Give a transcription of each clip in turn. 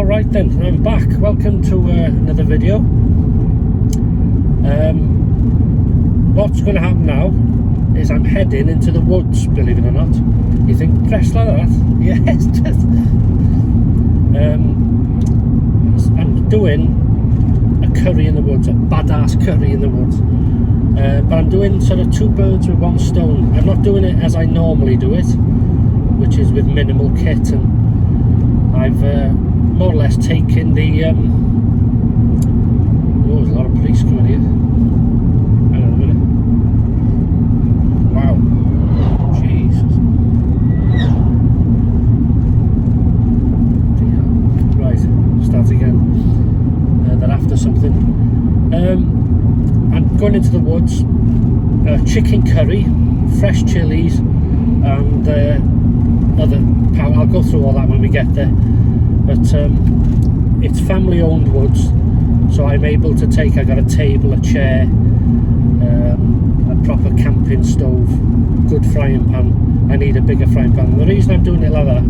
Alright then, I'm back. Welcome to another video. What's going to happen now is I'm heading into the woods, believe it or not. You think, dressed like that? Yes, just... I'm doing a curry in the woods, a badass curry in the woods. But I'm doing sort of two birds with one stone. I'm not doing it as I normally do it, which is with minimal kit, and I've more or less taken the oh, there's a lot of police coming here. Hang on a minute. Wow, Jesus. Right, start again. They're after something. I'm going into the woods. Chicken curry, fresh chilies, and other power. I'll go through all that when we get there. But it's family owned woods, so I'm able to take, I got a table, a chair, a proper camping stove, good frying pan. I need a bigger frying pan. And the reason I'm doing it like that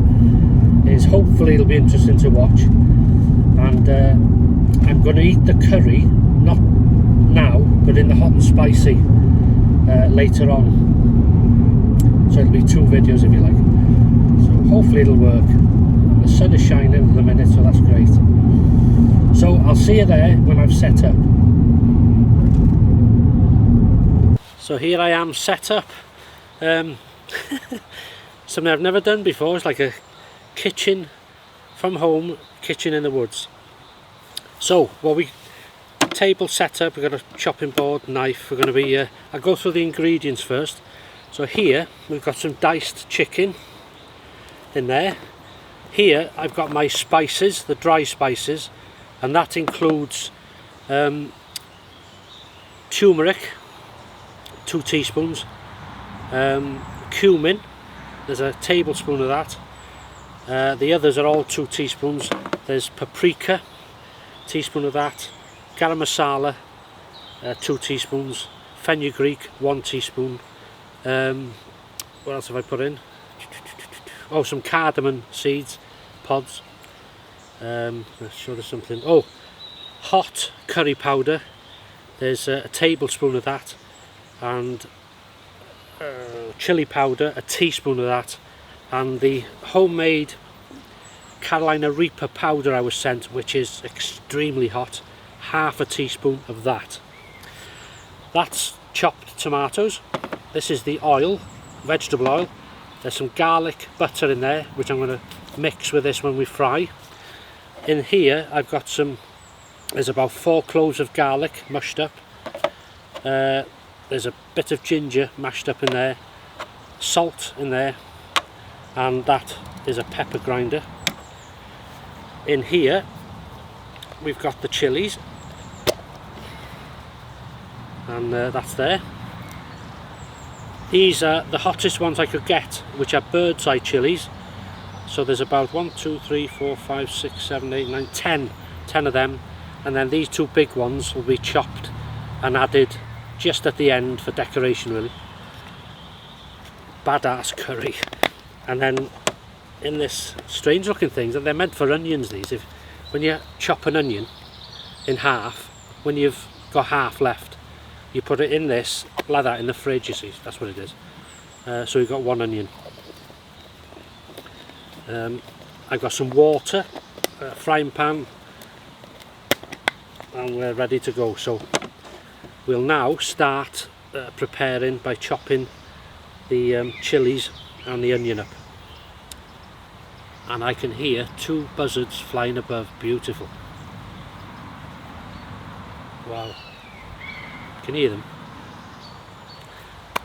is hopefully it'll be interesting to watch, and I'm going to eat the curry, not now, but in the hot and spicy later on. So it'll be two videos if you like. So hopefully it'll work. The sun is shining at the minute, so that's great. So I'll see you there when I've set up. So here I am set up. Something I've never done before. It's like a kitchen from home, kitchen in the woods. So well, we table set up. We've got a chopping board, knife. We're going to be I'll go through the ingredients first. So here we've got some diced chicken in there. Here I've got my spices, the dry spices, and that includes turmeric, 2 teaspoons, cumin, there's a tablespoon of that. The others are all 2 teaspoons. There's paprika, teaspoon of that, garam masala, 2 teaspoons, fenugreek, 1 teaspoon. What else have I put in? Oh, some cardamom seeds, pods. Let's show you something. Oh, hot curry powder. There's a tablespoon of that, and chili powder, a teaspoon of that, and the homemade Carolina Reaper powder I was sent, which is extremely hot, half a teaspoon of that. That's chopped tomatoes. This is the oil, vegetable oil. There's some garlic butter in there, which I'm going to mix with this when we fry. In here I've got there's about 4 cloves of garlic mushed up. There's a bit of ginger mashed up in there, salt in there, and that is a pepper grinder. In here we've got the chilies, and that's there. These are the hottest ones I could get, which are bird's eye chilies. So there's about 1, 2, 3, 4, 5, 6, 7, 8, 9, 10 of them, and then these 2 big ones will be chopped and added just at the end for decoration, really. Badass curry. And then in this strange looking things, and they're meant for onions, these. When you chop an onion in half, when you've got half left, you put it in this, like that, in the fridge, you see, that's what it is. So we've got 1 onion. I've got some water, a frying pan, and we're ready to go. So we'll now start preparing by chopping the chilies and the onion up. And I can hear 2 buzzards flying above. Beautiful. Wow. Can you hear them?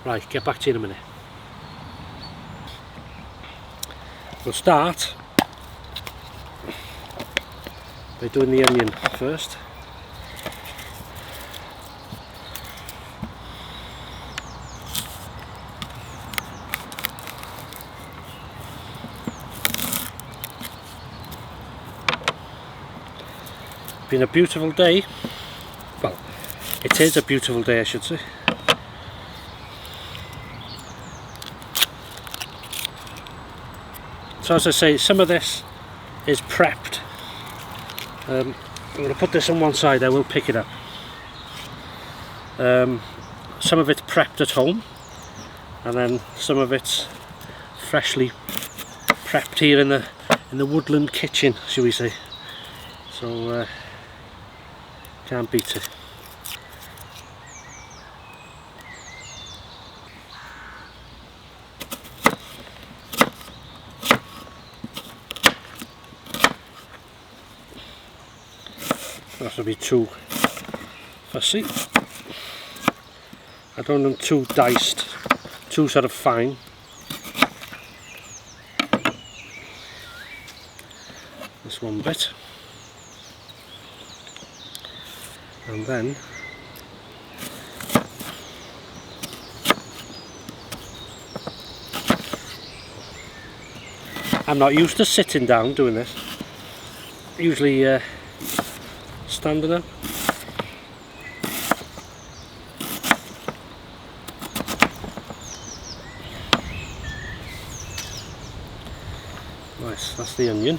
Right, get back to you in a minute. We'll start by doing the onion first. Been a beautiful day. Well, it is a beautiful day, I should say. So as I say, some of this is prepped I'm going to put this on one side, I will pick it up. Some of it's prepped at home, and then some of it's freshly prepped here in the woodland kitchen, shall we say. So can't beat it. That will be too fussy. I don't want them too diced, too sort of fine. This one bit. And then I'm not used to sitting down doing this. Usually standing up. Nice, that's the onion.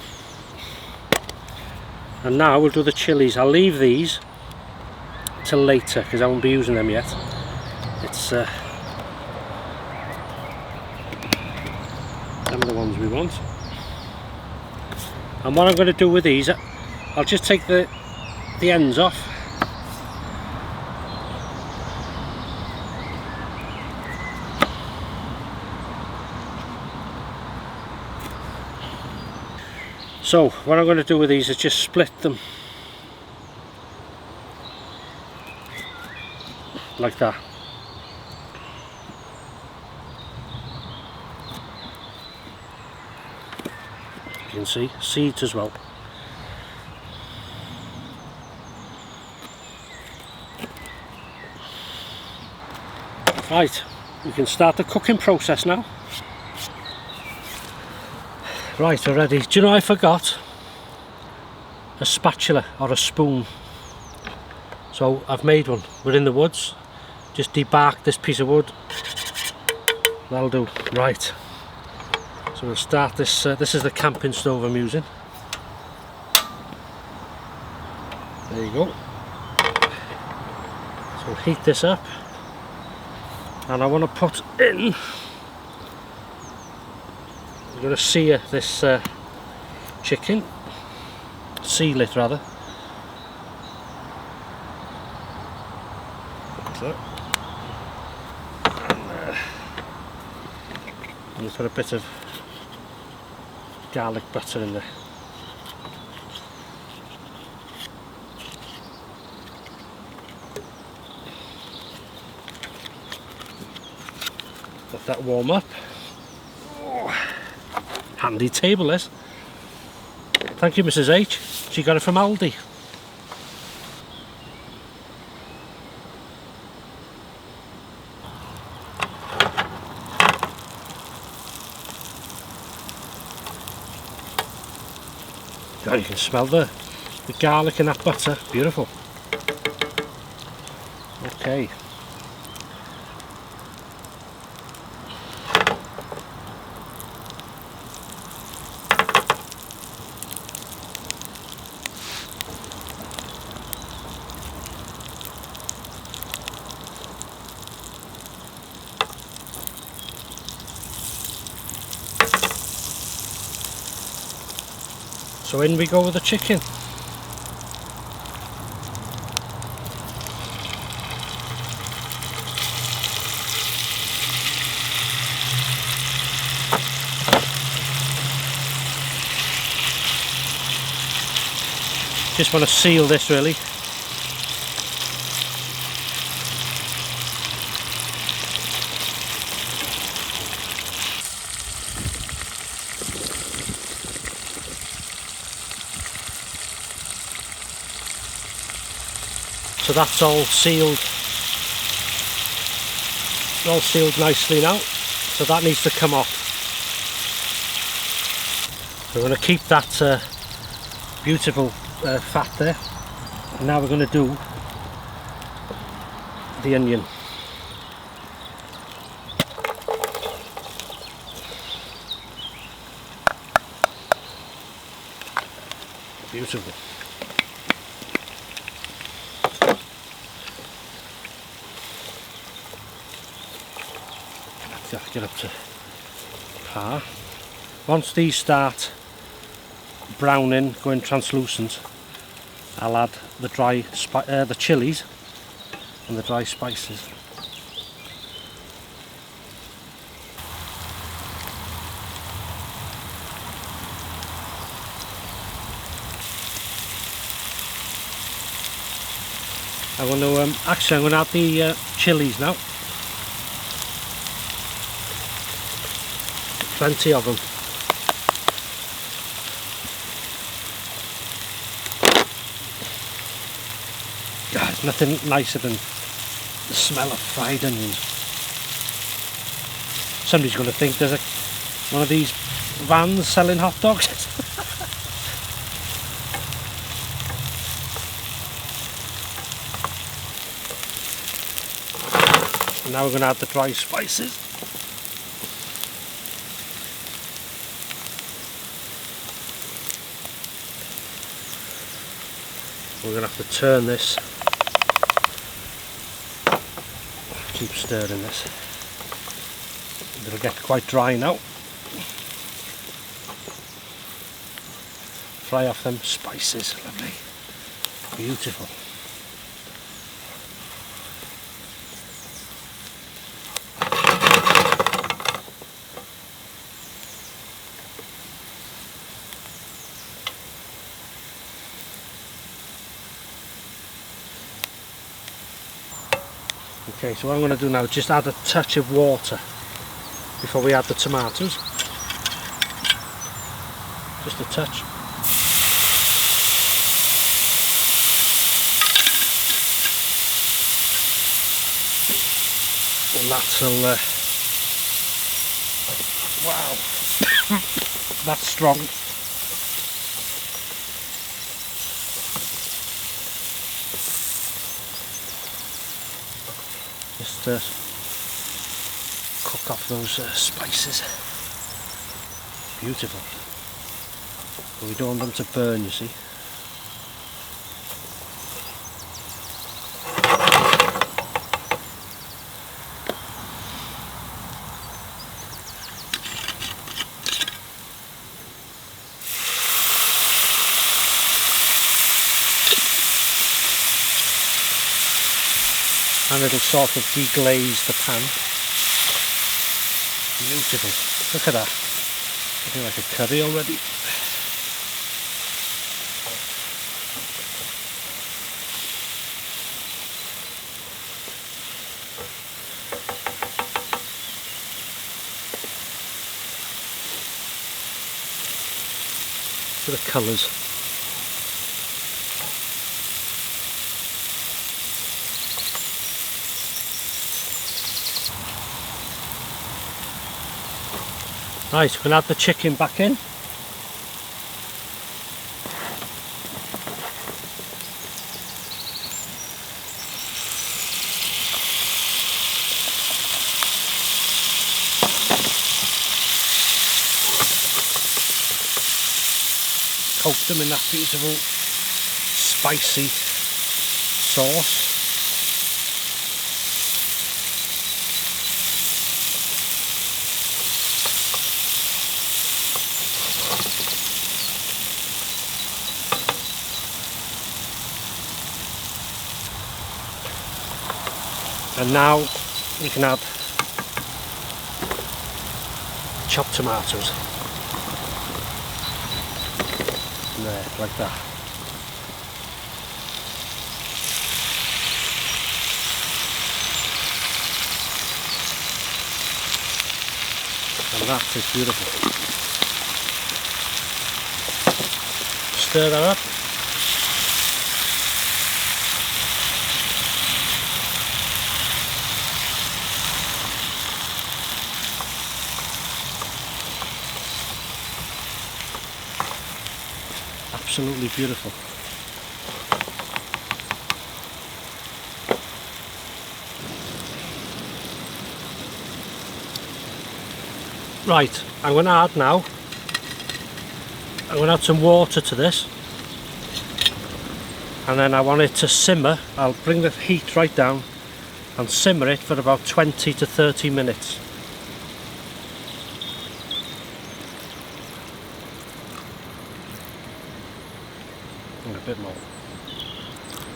And now we'll do the chilies. I'll leave these till later because I won't be using them yet. It's them are the ones we want. And what I'm going to do with these, I'll just take the ends off. So what I'm going to do with these is just split them like that. You can see seeds as well. Right, we can start the cooking process now. Right, we're ready. Do you know I forgot a spatula or a spoon? So I've made one. We're in the woods. Just debark this piece of wood. That'll do. Right. So we'll start this. This is the camping stove I'm using. There you go. So we'll heat this up. And I want to put in, I'm going to sear this chicken, seal it rather. Like that. And put a bit of garlic butter in there. Let that warm up. Oh, handy table this. Thank you, Mrs. H. She got it from Aldi. God, you can smell the garlic in that butter. Beautiful. Okay. So in we go with the chicken. Just want to seal this really. So that's all sealed nicely now, so that needs to come off. So we're going to keep that beautiful fat there, and now we're going to do the onion. Beautiful. get up to par. Once these start browning, going translucent, I'll add the the chilies and the dry spices. I'm going to actually I'm going to add the chilies now. Plenty of them. God, nothing nicer than the smell of fried onions. Somebody's going to think there's one of these vans selling hot dogs. And now we're going to add the dry spices. We're going to have to turn this. Keep stirring this. It'll get quite dry now. Fry off them spices, lovely, beautiful. Okay, so what I'm going to do now is just add a touch of water before we add the tomatoes. Just a touch. And that'll, wow, that's strong. Just cook off those spices. Beautiful. But we don't want them to burn, you see. And it'll sort of deglaze the pan. Beautiful. Look at that. Looking like a curry already. Look at the colours. Right, we can add the chicken back in. Coat them in that beautiful spicy sauce. And now we can add chopped tomatoes. There, like that. And that is beautiful. Stir that up. Absolutely beautiful. Right, I'm going to add now, I'm going to add some water to this, and then I want it to simmer. I'll bring the heat right down and simmer it for about 20 to 30 minutes. And a bit more.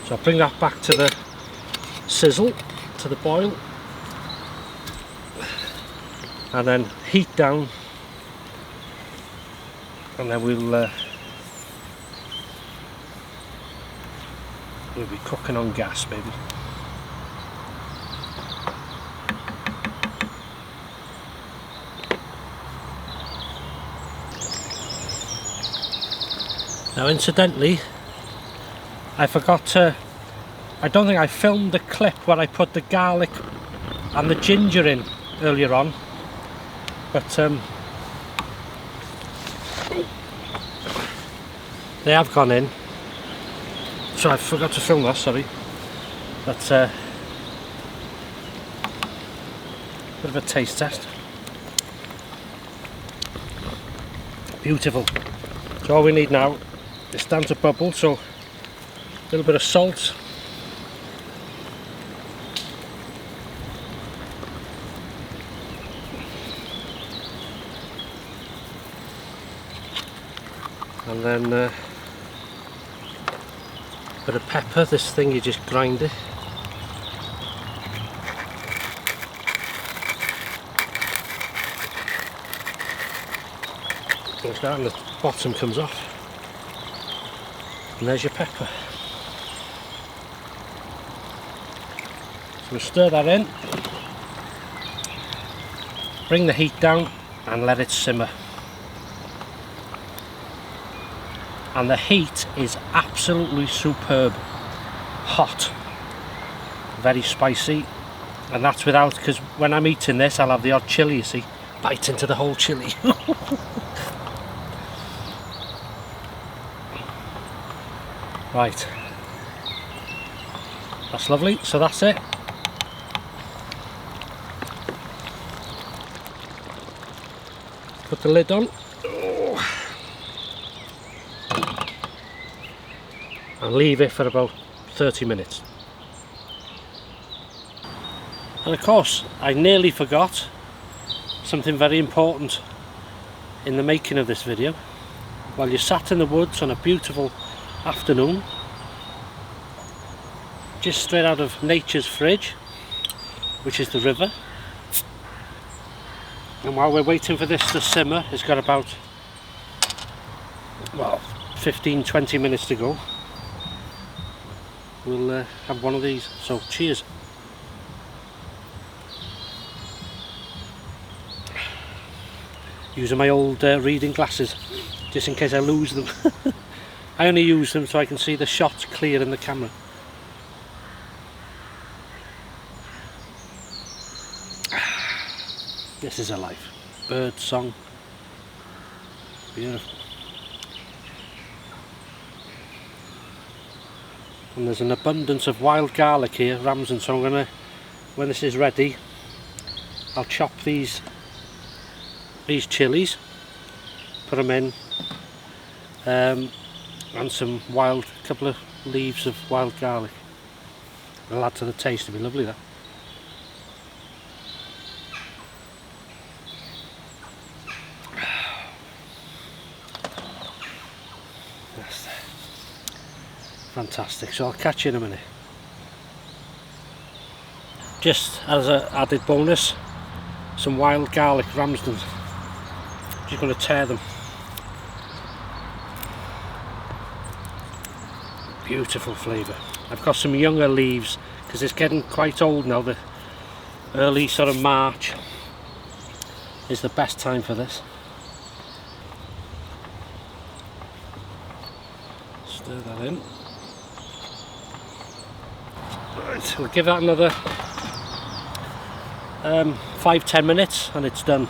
So I'll bring that back to the sizzle, to the boil, and then heat down, and then we'll be cooking on gas, baby. Now incidentally, I forgot to, I don't think I filmed the clip where I put the garlic and the ginger in earlier on, but they have gone in, so I forgot to film that, sorry. But bit of a taste test. Beautiful. So all we need now is down to bubble, so a little bit of salt, and then a bit of pepper. This thing, you just grind it. Like that, and the bottom comes off. And there's your pepper. So we'll stir that in, bring the heat down and let it simmer. And the heat is absolutely superb. Hot, very spicy, and that's without, because when I'm eating this I'll have the odd chilli, you see, bite into the whole chilli. Right, that's lovely. So that's it. Put the lid on. And leave it for about 30 minutes. And of course, I nearly forgot something very important in the making of this video. While you're sat in the woods on a beautiful afternoon, just straight out of nature's fridge, which is the river, and while we're waiting for this to simmer, it's got about, well, 15-20 minutes to go. We'll have one of these. So cheers. Using my old reading glasses just in case I lose them. I only use them so I can see the shots clear in the camera. This is a life. Bird song. Beautiful. And there's an abundance of wild garlic here, Ramsden, so I'm gonna, when this is ready, I'll chop these chilies, put them in, and some couple of leaves of wild garlic. It'll add to the taste. It'll be lovely, that. Fantastic. So I'll catch you in a minute. Just as an added bonus, some wild garlic Ramsden. Just going to tear them. Beautiful flavour. I've got some younger leaves because it's getting quite old now. The early sort of March is the best time for this. Stir that in. Right, we'll give that another 5-10 minutes and it's done.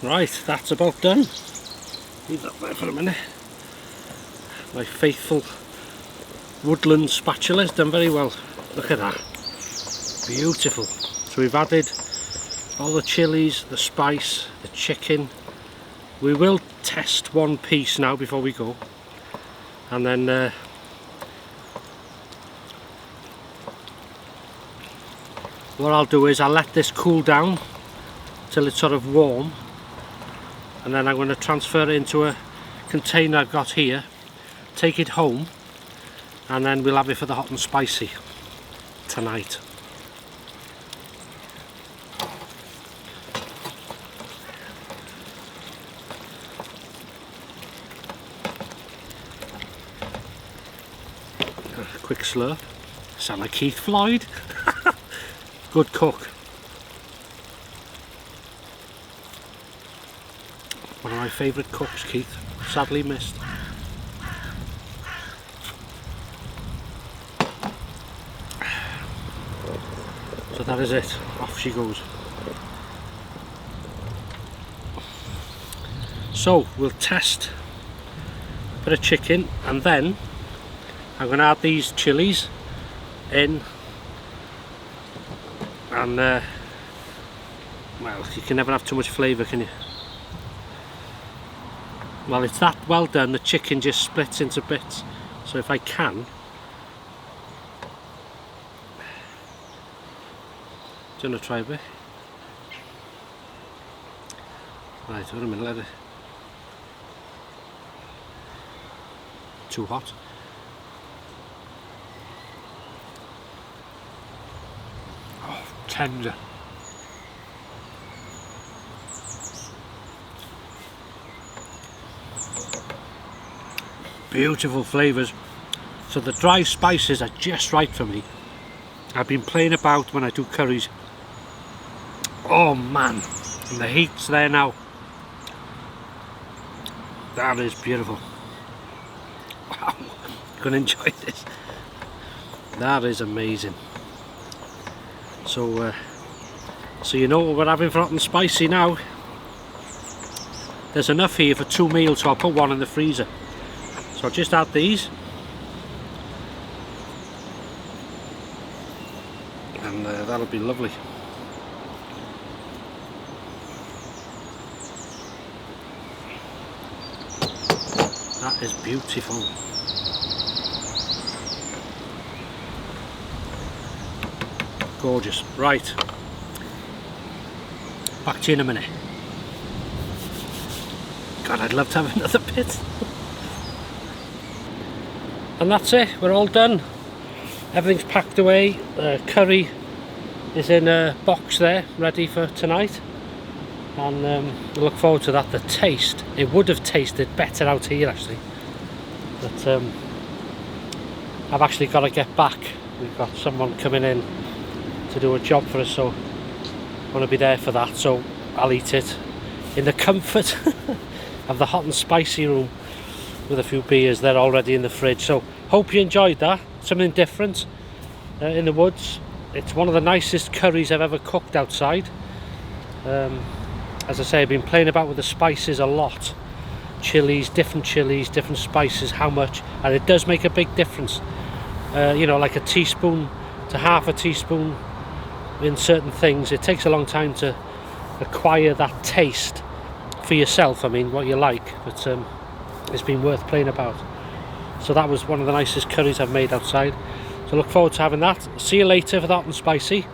Right, that's about done. Leave that there for a minute. My faithful woodland spatula has done very well. Look at that. Beautiful. So we've added all the chilies, the spice, the chicken. We will test one piece now before we go. And then what I'll do is I'll let this cool down till it's sort of warm, and then I'm going to transfer it into a container I've got here, take it home, and then we'll have it for the hot and spicy tonight. Quick slurp. Sound like Keith Floyd. Good cook. One of my favourite cooks, Keith. Sadly missed. So that is it. Off she goes. So we'll test a bit of chicken, and then I'm going to add these chilies in, and well, you can never have too much flavour, can you? Well, it's that well done, the chicken just splits into bits. So if I can, do you want to try a bit? Right, wait a minute, let it. Too hot. Oh, tender. Beautiful flavours. So the dry spices are just right for me. I've been playing about when I do curries. Oh man, and the heat's there now. That is beautiful. Wow, I'm gonna enjoy this. That is amazing. So so you know what we're having for hot and spicy now. There's enough here for 2 meals, so I'll put one in the freezer. So I'll just add these, and that'll be lovely. That is beautiful. Gorgeous. Right, back to you in a minute. God, I'd love to have another bit. And that's it, we're all done. Everything's packed away. Curry is in a box there, ready for tonight. And we look forward to that. The taste, it would have tasted better out here actually. But I've actually got to get back. We've got someone coming in to do a job for us, so I want to be there for that. So I'll eat it in the comfort of the hot and spicy room, with a few beers. They're already in the fridge. So hope you enjoyed that, something different in the woods. It's one of the nicest curries I've ever cooked outside. As I say, I've been playing about with the spices a lot. Chilies, different spices, how much, and it does make a big difference. You know, like a teaspoon to half a teaspoon in certain things. It takes a long time to acquire that taste for yourself, I mean, what you like, but it's been worth playing about. So that was one of the nicest curries I've made outside. So look forward to having that. See you later for the hot and spicy.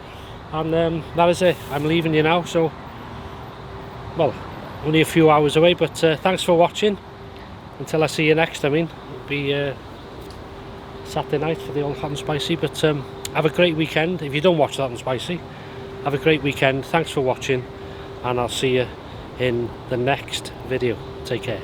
And that is it. I'm leaving you now. So, well, only a few hours away, but thanks for watching. Until I see you next, I mean, it'll be Saturday night for the old hot and spicy. But have a great weekend. If you don't watch the hot and spicy, have a great weekend. Thanks for watching, and I'll see you in the next video. Take care.